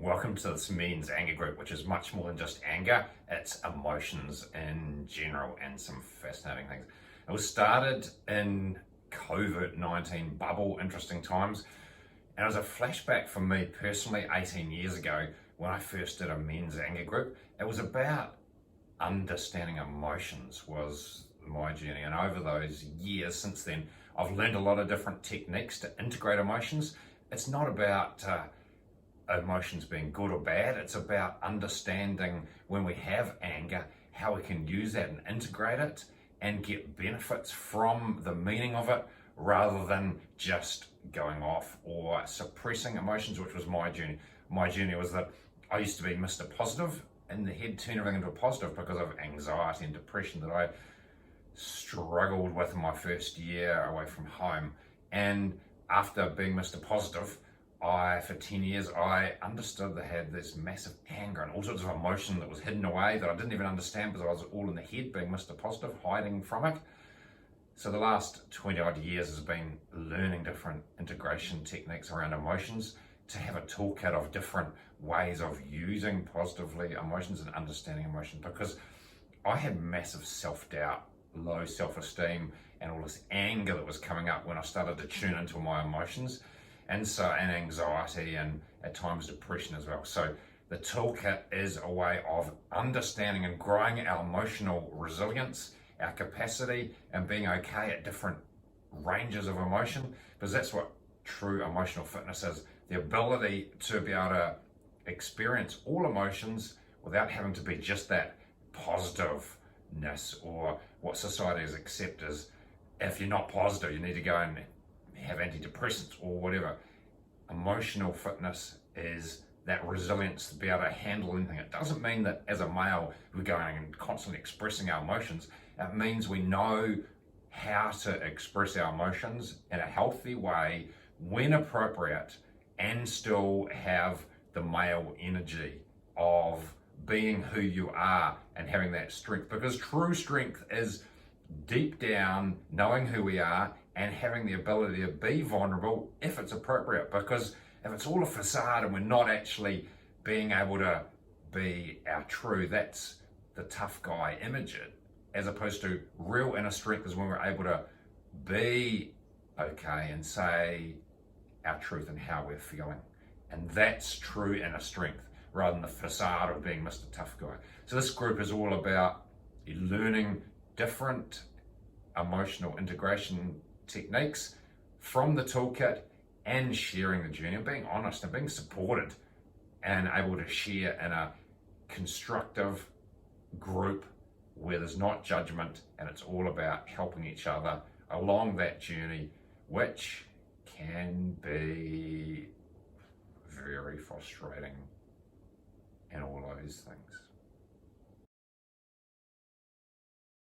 Welcome to this men's anger group, which is much more than just anger. It's emotions in general and some fascinating things. It was started in COVID-19 bubble, interesting times. And it was a flashback for me personally 18 years ago when I first did a men's anger group. It was about understanding emotions was my journey. And over those years since then, I've learned a lot of different techniques to integrate emotions. It's not about emotions being good or bad. It's about understanding when we have anger, how we can use that and integrate it and get benefits from the meaning of it rather than just going off or suppressing emotions, which was my journey. My journey was that I used to be Mr. Positive in the head, turn everything into a positive because of anxiety and depression that I struggled with in my first year away from home. And after being Mr. Positive, for 10 years, I understood that I had this massive anger and all sorts of emotion that was hidden away that I didn't even understand because I was all in the head being Mr. Positive, hiding from it. So the last 20 odd years has been learning different integration techniques around emotions to have a toolkit of different ways of using positively emotions and understanding emotion, because I had massive self-doubt, low self-esteem, and all this anger that was coming up when I started to tune into my emotions. And anxiety and at times depression as well. So the toolkit is a way of understanding and growing our emotional resilience, our capacity, and being okay at different ranges of emotion, because that's what true emotional fitness is. The ability to be able to experience all emotions without having to be just that positiveness or what society has accepted as if you're not positive, you need to go and have antidepressants or whatever. Emotional fitness is that resilience to be able to handle anything. It doesn't mean that as a male we're going and constantly expressing our emotions. It means we know how to express our emotions in a healthy way when appropriate and still have the male energy of being who you are and having that strength, because true strength is deep down knowing who we are and having the ability to be vulnerable if it's appropriate. Because if it's all a facade and we're not actually being able to be our true, that's the tough guy image, as opposed to real inner strength is when we're able to be okay and say our truth and how we're feeling. And that's true inner strength rather than the facade of being Mr. Tough Guy. So this group is all about learning different emotional integration techniques from the toolkit and sharing the journey and being honest and being supported and able to share in a constructive group where there's not judgment and it's all about helping each other along that journey, which can be very frustrating and all those things.